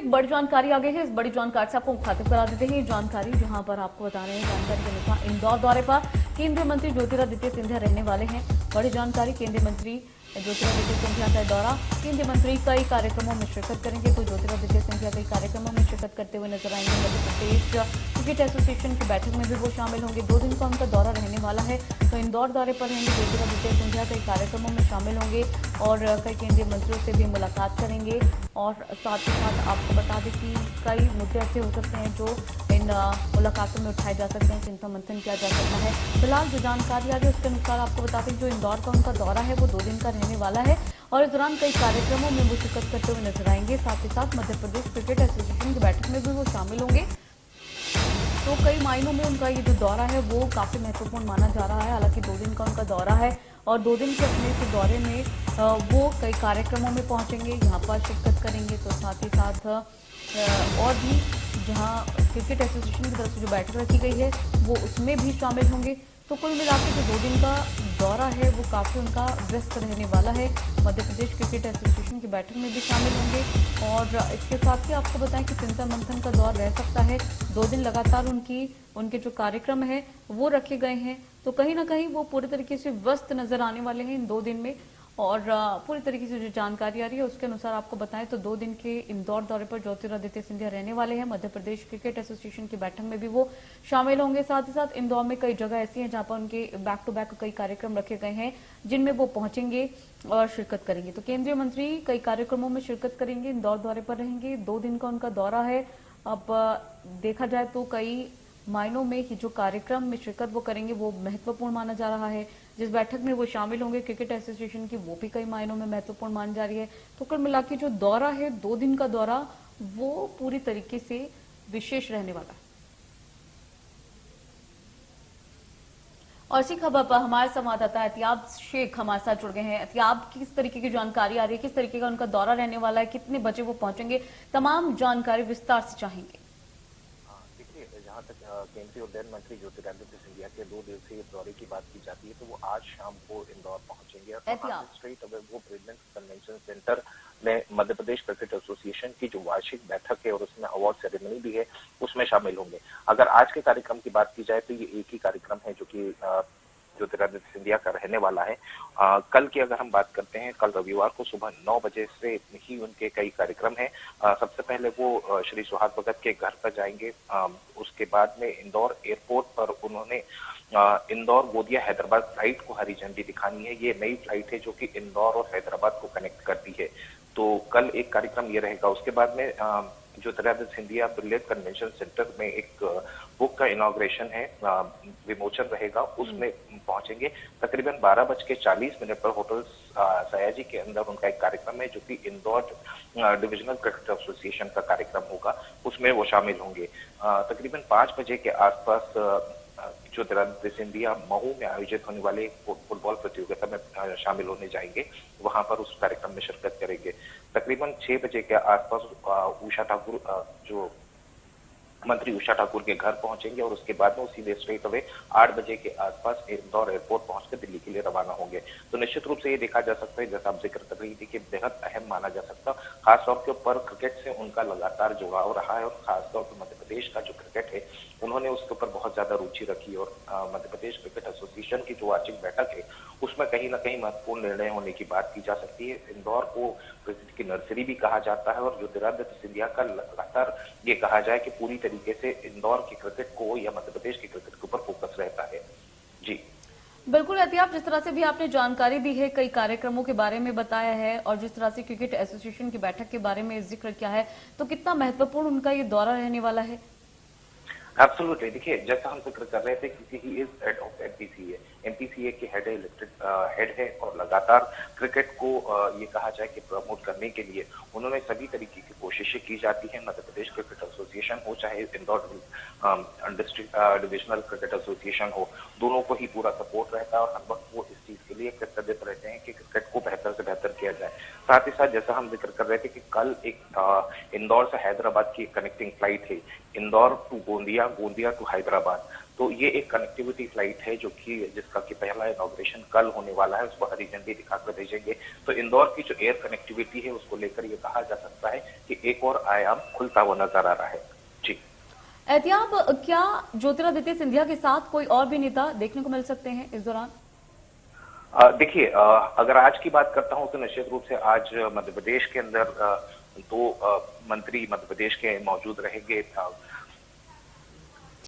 एक बड़ी जानकारी आ गई है। इस बड़ी जानकारी से आपको मुखातिब करा देते हैं। ये जानकारी जहां पर आपको बता रहे हैं, जानकारी के अनुसार इंदौर दौरे पर केंद्रीय मंत्री ज्योतिरादित्य सिंधिया रहने वाले हैं। बड़ी जानकारी, केंद्रीय मंत्री ज्योतिरादित्य सिंधिया का दौरा। केंद्रीय मंत्री कई कार्यक्रमों में शिरकत करेंगे। तो ज्योतिरादित्य सिंधिया कई कार्यक्रमों में शिरकत करते हुए नजर आएंगे। मध्य प्रदेश क्रिकेट एसोसिएशन की बैठक में भी वो शामिल होंगे। 2 दिन का उनका दौरा रहने वाला है। तो इंदौर दौरे पर रहेंगे ज्योतिरादित्य सिंधिया, कई कार्यक्रमों में शामिल होंगे और कई केंद्रीय मंत्रियों से भी मुलाकात करेंगे। और साथ ही साथ आपको बता दें कि कई मुद्दे ऐसे हो सकते हैं जो इन मुलाकातों में उठाए जा सकते हैं, चिंतन मंथन किया जा सकता है। फिलहाल जो जानकारी आ रही है उसके अनुसार आपको बता दें जो इंदौर का उनका दौरा है वो 2 दिन का रहने वाला है और इस दौरान कई कार्यक्रमों में वो शिरकत करते हुए नजर आएंगे। साथ ही साथ मध्य प्रदेश क्रिकेट एसोसिएशन की बैठक में भी वो शामिल होंगे। तो कई मायनों में उनका ये जो दौरा है वो काफी महत्वपूर्ण माना जा रहा है। हालांकि 2 दिन का उनका दौरा है और 2 दिन के अपने इस दौरे में वो कई कार्यक्रमों में पहुंचेंगे, यहाँ पर शिरकत करेंगे। तो साथ ही साथ और भी जहां क्रिकेट एसोसिएशन की तरफ से जो बैठक रखी गई है वो उसमें भी शामिल होंगे। तो कुल मिलाकर जो 2 दिन का दौरा है वो काफी उनका व्यस्त रहने वाला है। मध्य प्रदेश क्रिकेट एसोसिएशन की बैठक में भी शामिल होंगे और इसके साथ ही आपको बताएं कि चिंतन मंथन का दौर रह सकता है। 2 दिन लगातार उनके जो कार्यक्रम है वो रखे गए हैं। तो कहीं ना कहीं वो पूरे तरीके से व्यस्त नजर आने वाले हैं इन 2 दिन में। और पूरी तरीके से जो जानकारी आ रही है उसके अनुसार आपको बताएं तो 2 दिन के इंदौर दौरे पर ज्योतिरादित्य सिंधिया रहने वाले हैं। मध्य प्रदेश क्रिकेट एसोसिएशन की बैठक में भी वो शामिल होंगे। साथ ही साथ इंदौर में कई जगह ऐसी हैं जहां पर उनके बैक टू बैक कई कार्यक्रम रखे गए हैं जिनमें वो पहुंचेंगे और शिरकत करेंगे। तो केंद्रीय मंत्री कई कार्यक्रमों में शिरकत करेंगे, इंदौर दौरे पर रहेंगे। 2 दिन का उनका दौरा है। अब देखा जाए तो कई मायनों में कि जो कार्यक्रम में शिरकत वो करेंगे वो महत्वपूर्ण माना जा रहा है। जिस बैठक में वो शामिल होंगे क्रिकेट एसोसिएशन की, वो भी कई मायनों में महत्वपूर्ण मानी जा रही है। तो कुल मिला के जो दौरा है 2 दिन का दौरा वो पूरी तरीके से विशेष रहने वाला है। और इसी खबर पर हमारे संवाददाता एहतियाब शेख हमारे साथ जुड़ गए हैं। एहतियाब, किस तरीके की जानकारी आ रही है, किस तरीके का उनका दौरा रहने वाला है, कितने बजे वो पहुंचेंगे, तमाम जानकारी विस्तार से चाहेंगे। जहाँ तक केंद्रीय उड्डयन मंत्री ज्योतिरादित्य सिंधिया के 2 दिवसीय दौरे की बात की जाती है तो वो आज शाम को इंदौर पहुंचेंगे और स्ट्रेट अवे वो प्रेसिडेंट कन्वेंशन सेंटर में मध्य प्रदेश क्रिकेट एसोसिएशन की जो वार्षिक बैठक है और उसमें अवार्ड सेरेमनी भी है उसमें शामिल होंगे। अगर आज के कार्यक्रम की बात की जाए तो ये एक ही कार्यक्रम है जो कि ज्योतिरादित्य सिंधिया का रहने वाला है। कल की अगर हम बात करते हैं, कल रविवार को सुबह 9 बजे से ही उनके कई कार्यक्रम हैं। सबसे पहले वो श्री सुहाग भगत के घर पर जाएंगे। उसके बाद में इंदौर एयरपोर्ट पर उन्होंने इंदौर गोदिया हैदराबाद फ्लाइट को हरी झंडी दिखानी है। ये नई फ्लाइट है जो कि इंदौर और हैदराबाद को कनेक्ट करती है। तो कल एक कार्यक्रम ये रहेगा। उसके बाद में Jyotiraditya Scindia brilliant convention centre में एक बुक का इनॉग्रेशन है, विमोचन रहेगा, उसमें पहुंचेंगे। तकरीबन 12:40 पर होटल सयाजी के अंदर उनका एक कार्यक्रम है जो कि इंदौर डिविजनल क्रिकेट एसोसिएशन का कार्यक्रम होगा, उसमें वो शामिल होंगे। तकरीबन 5 बजे के आसपास ज्योतिरादित्य सिंधिया महू में आयोजित होने वाले फुटबॉल प्रतियोगिता में शामिल होने जाएंगे, वहां पर उस कार्यक्रम में शिरकत करेंगे। तकरीबन 6 बजे के आसपास उषा ठाकुर जो मंत्री उषा ठाकुर के घर पहुंचेंगे और उसके बाद में वो सीधे स्ट्रेट अवे 8 बजे के आसपास इंदौर एयरपोर्ट पहुंचकर दिल्ली के लिए रवाना होंगे। तो निश्चित रूप से ये देखा जा सकता है, जैसा आप जिक्र कर रही थी, कि बेहद अहम माना जा सकता, खासतौर के ऊपर क्रिकेट से उनका लगातार जुड़ाव रहा है और खासतौर पर मध्य प्रदेश का जो क्रिकेट है उन्होंने उसके ऊपर बहुत ज्यादा रुचि रखी और मध्य प्रदेश क्रिकेट एसोसिएशन की जो वार्षिक बैठक है उसमें कहीं ना कहीं महत्वपूर्ण निर्णय होने की बात की जा सकती है। इंदौर को क्रिकेट की नर्सरी भी कहा जाता है और ज्योतिरादित्य सिंधिया का लगातार ये कहा जाए कि पूरी तरीके से इंदौर की क्रिकेट को या मध्य प्रदेश की क्रिकेट के ऊपर फोकस रहता है। जी बिल्कुल एहतियाब, जिस तरह से भी आपने जानकारी दी है, कई कार्यक्रमों के बारे में बताया है और जिस तरह से क्रिकेट एसोसिएशन की बैठक के बारे में जिक्र किया है, तो कितना महत्वपूर्ण उनका ये दौरा रहने वाला है। एब्सोल्युटली, देखिए जैसा हम जिक्र कर रहे थे क्योंकि he is head of MPCA, MPCA के हेड है और लगातार क्रिकेट को ये कहा जाए कि प्रमोट करने के लिए उन्होंने सभी तरीके की कोशिशें की जाती हैं। मध्य प्रदेश क्रिकेट एसोसिएशन हो चाहे Indore district divisional cricket association हो, दोनों को ही पूरा सपोर्ट रहता है और हर वक्त वो इस चीज के लिए कृतज्ञ रहते हैं कि क्रिकेट को बेहतर से बेहतर किया जाए। साथ ही साथ जैसा हम जिक्र कर रहे थे कि कल एक इंदौर से हैदराबाद की कनेक्टिंग फ्लाइट है, इंदौर टू गोंदिया, गोंदिया टू हैदराबाद। तो ये एक कनेक्टिविटी फ्लाइट है जो कि जिसका कि पहला इनॉग्रेशन कल होने वाला है, उसको हरी झंडी दिखाकर भेजेंगे। तो इंदौर की जो एयर कनेक्टिविटी है उसको लेकर ये कहा जा सकता है कि एक और आयाम खुलता हुआ नजर आ रहा है। जी एहतियाब, क्या ज्योतिरादित्य सिंधिया के साथ कोई और भी नेता देखने को मिल सकते हैं इस दौरान? देखिए, अगर आज की बात करता हूं तो निश्चित रूप से आज मध्य प्रदेश के अंदर दो मंत्री मध्य प्रदेश के मौजूद रहेंगे।